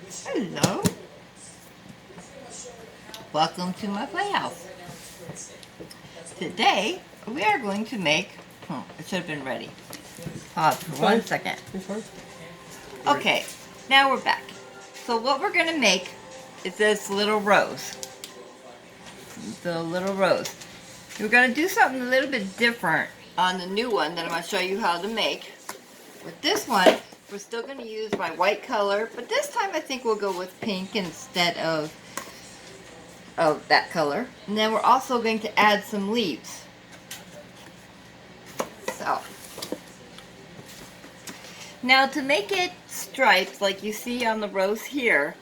Hello. Welcome to my playhouse. Today we are going to make. It should have been ready. Pause for 1 second. Okay, now we're back. So what we're going to make is this little rose. The little rose. We're going to do something a little bit different on the new one that I'm going to show you how to make. With this one, we're still going to use my white color, but this time I think we'll go with pink instead of that color. And then we're also going to add some leaves. So, now to make it striped like you see on the rose here,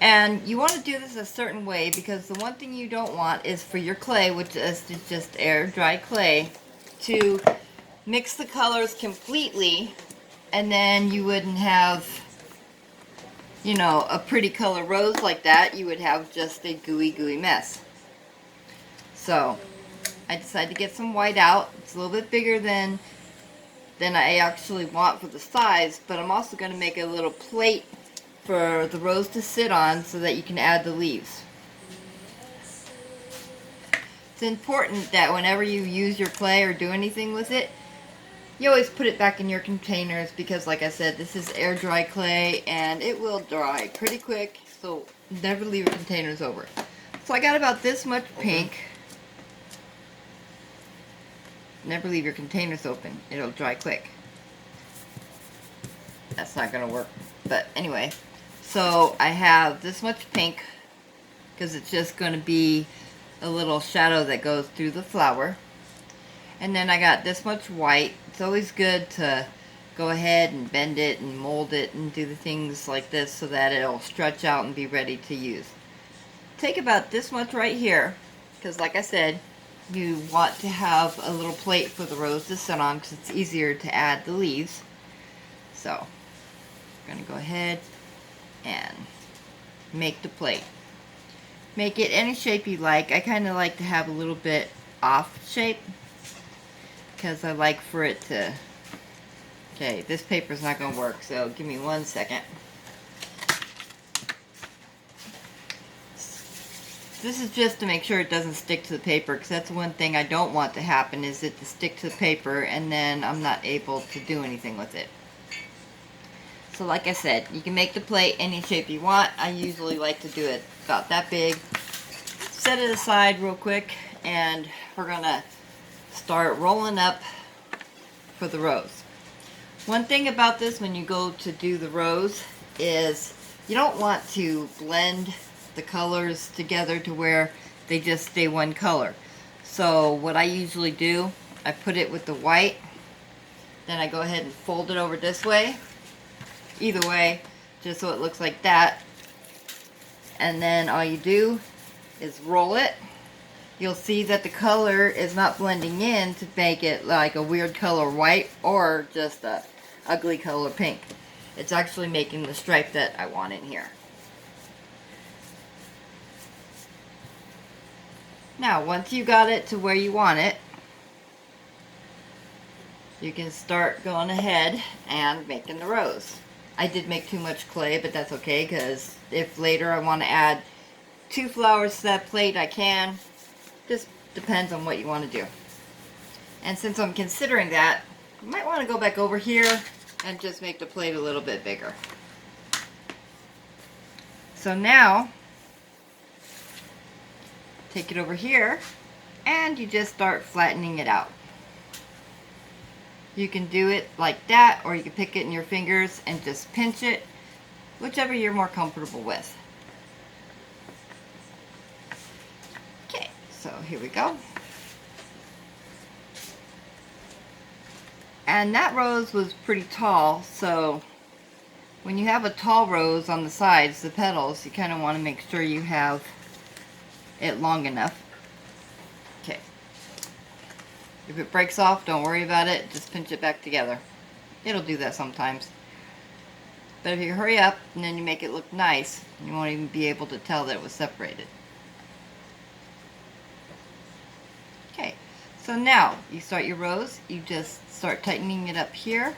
and you want to do this a certain way because the one thing you don't want is for your clay, which is just air dry clay, to mix the colors completely, and then you wouldn't have, you know, a pretty color rose like that. You would have just a gooey mess. So I decided to get some white out. It's a little bit bigger than I actually want for the size, but I'm also going to make a little plate for the rose to sit on so that you can add the leaves. It's important that whenever you use your clay or do anything with it, you always put it back in your containers because, like I said, this is air dry clay and it will dry pretty quick, so never leave your containers over. So I got about this much pink. Never leave your containers open, it'll dry quick. That's not gonna work, but anyway. So I have this much pink because it's just going to be a little shadow that goes through the flower. And then I got this much white. It's always good to go ahead and bend it and mold it and do the things like this so that it'll stretch out and be ready to use. Take about this much right here because, like I said, you want to have a little plate for the rose to sit on because it's easier to add the leaves. So I'm going to go ahead and make the plate. Make it any shape you like. I kind of like to have a little bit off shape because I like for it to... Okay, this paper's not going to work, so give me 1 second. This is just to make sure it doesn't stick to the paper, because that's one thing I don't want to happen, is it to stick to the paper and then I'm not able to do anything with it. So like I said, you can make the plate any shape you want. I usually like to do it about that big. Set it aside real quick and we're gonna start rolling up for the rose. One thing about this when you go to do the rose is you don't want to blend the colors together to where they just stay one color. So what I usually do, I put it with the white, then I go ahead and fold it over this way. Either way, just so it looks like that. And then all you do is roll it. You'll see that the color is not blending in to make it like a weird color white or just a ugly color pink. It's actually making the stripe that I want in here. Now, once you got it to where you want it, you can start going ahead and making the rose. I did make too much clay, but that's okay, because if later I want to add 2 flowers to that plate, I can. Just depends on what you want to do. And since I'm considering that, you might want to go back over here and just make the plate a little bit bigger. So now, take it over here, and you just start flattening it out. You can do it like that, or you can pick it in your fingers and just pinch it, whichever you're more comfortable with. Okay, so here we go. And that rose was pretty tall, so when you have a tall rose on the sides, the petals, you kind of want to make sure you have it long enough. Okay. If it breaks off, don't worry about it. Just pinch it back together. It'll do that sometimes. But if you hurry up and then you make it look nice, you won't even be able to tell that it was separated. Okay, so now you start your rose. You just start tightening it up here.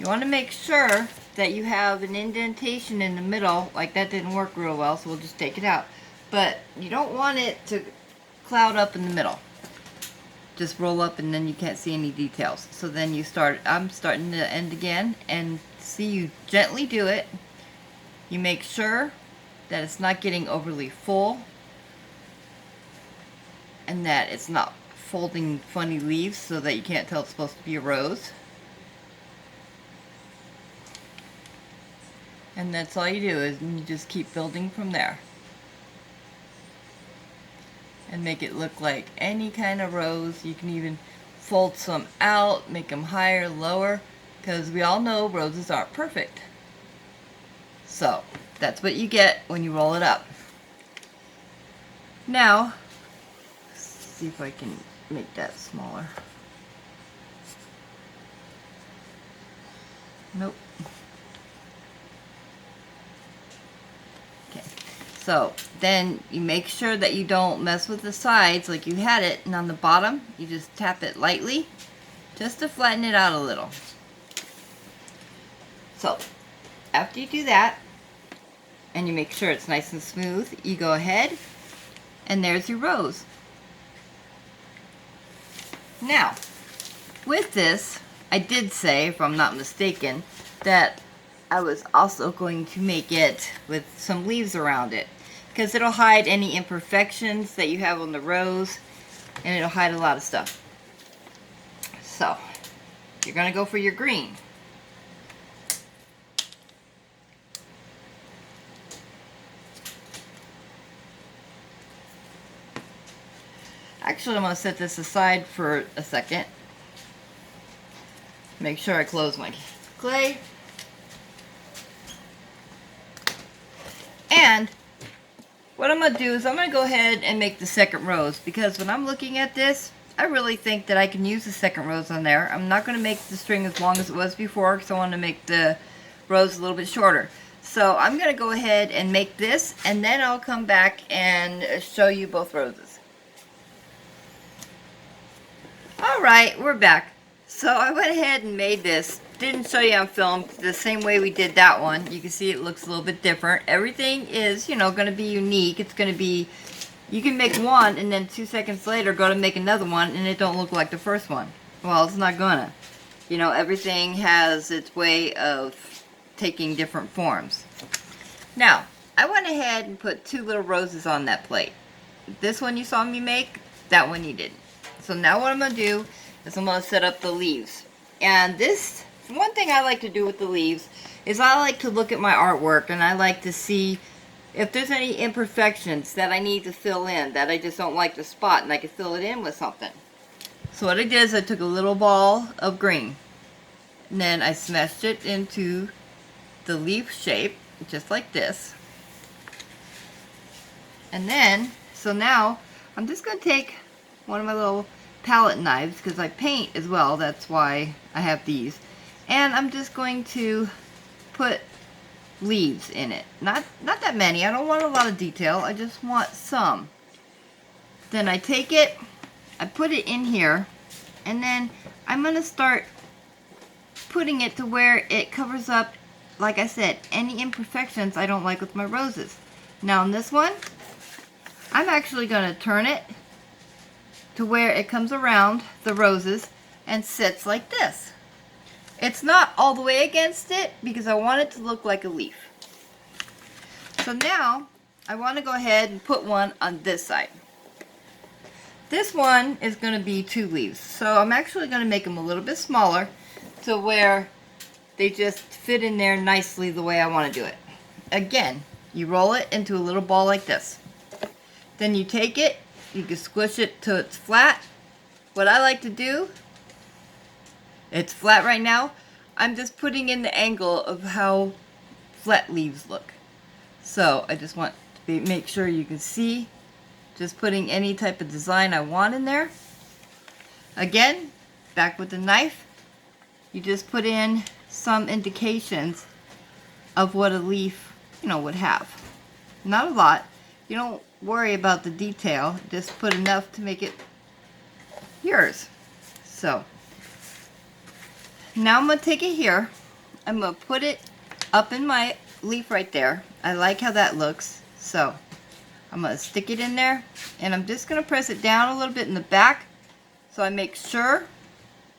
You want to make sure that you have an indentation in the middle. Like that didn't work real well, so we'll just take it out. But you don't want it to cloud up in the middle. Just roll up and then you can't see any details. So then you start, I'm starting to end again, and see, you gently do it. You make sure that it's not getting overly full and that it's not folding funny leaves so that you can't tell it's supposed to be a rose. And that's all you do, is you just keep building from there. And make it look like any kind of rose. You can even fold some out, make them higher, lower, because we all know roses aren't perfect. So that's what you get when you roll it up. Now, let's see if I can make that smaller. Nope. Okay. So then you make sure that you don't mess with the sides like you had it, and on the bottom you just tap it lightly just to flatten it out a little. So after you do that and you make sure it's nice and smooth, you go ahead and there's your rose. Now with this, I did say, if I'm not mistaken, that I was also going to make it with some leaves around it, because it'll hide any imperfections that you have on the rose, and it'll hide a lot of stuff. So you're going to go for your green. Actually, I'm going to set this aside for a second. Make sure I close my clay. And what I'm going to do is I'm going to go ahead and make the second rose, because when I'm looking at this, I really think that I can use the second rose on there. I'm not going to make the string as long as it was before, because I want to make the rose a little bit shorter. So I'm going to go ahead and make this, and then I'll come back and show you both roses. Alright, we're back. So I went ahead and made this. Didn't show you on film the same way we did that one. You can see it looks a little bit different. Everything is, you know, going to be unique. It's going to be, you can make one and then 2 seconds later go to make another one and it don't look like the first one. Well, it's not gonna. You know, everything has its way of taking different forms. Now, I went ahead and put 2 little roses on that plate. This one you saw me make, that one you didn't. So now what I'm going to do is I'm going to set up the leaves. And this, one thing I like to do with the leaves is I like to look at my artwork and I like to see if there's any imperfections that I need to fill in, that I just don't like the spot, and I can fill it in with something. So what I did is I took a little ball of green and then I smashed it into the leaf shape, just like this. And then, so now I'm just going to take one of my little palette knives, because I paint as well, that's why I have these, and I'm just going to put leaves in it. Not that many. I don't want a lot of detail, I just want some. Then I take it, I put it in here, and then I'm going to start putting it to where it covers up, like I said, any imperfections I don't like with my roses. Now in this one, I'm actually going to turn it to where it comes around the roses and sits like this. It's not all the way against it because I want it to look like a leaf. So now I want to go ahead and put one on this side. This one is going to be 2 leaves, so I'm actually going to make them a little bit smaller to where they just fit in there nicely the way I want to do it. Again, you roll it into a little ball like this. Then you take it, you can squish it till it's flat. What I like to do, it's flat right now, I'm just putting in the angle of how flat leaves look. So I just want to make sure you can see, just putting any type of design I want in there. Again, back with the knife, you just put in some indications of what a leaf, you know, would have. Not a lot. You don't worry about the detail, just put enough to make it yours. So now I'm going to take it here I'm going to put it up in my leaf right there. I like how that looks. So I'm going to stick it in there, and I'm just going to press it down a little bit in the back so I make sure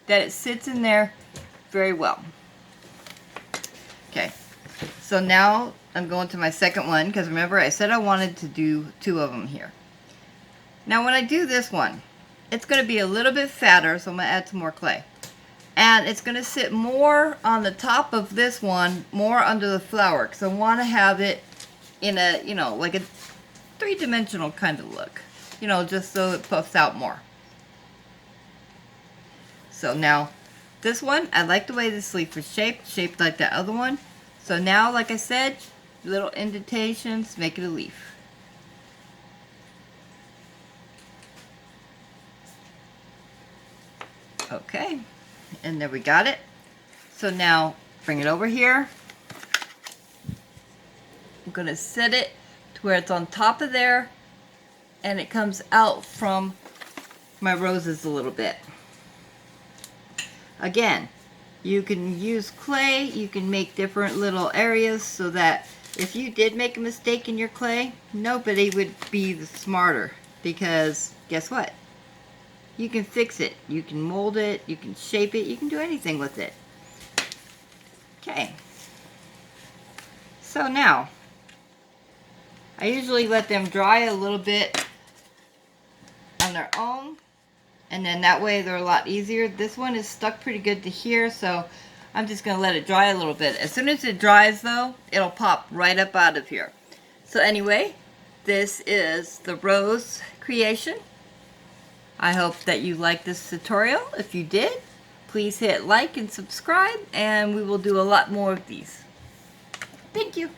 that it sits in there very well. Okay, so now I'm going to my second one, because remember I said I wanted to do 2 of them here. Now when I do this one, it's going to be a little bit fatter, so I'm going to add some more clay. And it's going to sit more on the top of this one, more under the flower, because I want to have it in a, you know, like a 3-dimensional kind of look. You know, just so it puffs out more. So now, this one, I like the way this leaf is shaped like that other one. So now, like I said, little indentations make it a leaf. Okay, and there we got it. So now, bring it over here. I'm going to set it to where it's on top of there, and it comes out from my roses a little bit. Again, you can use clay, you can make different little areas so that if you did make a mistake in your clay, nobody would be the smarter, because guess what? You can fix it, you can mold it, you can shape it, you can do anything with it. Okay. So now, I usually let them dry a little bit on their own, and then that way they're a lot easier. This one is stuck pretty good to here, so I'm just going to let it dry a little bit. As soon as it dries though, it'll pop right up out of here. So anyway, this is the rose creation. I hope that you liked this tutorial. If you did, please hit like and subscribe, and we will do a lot more of these. Thank you.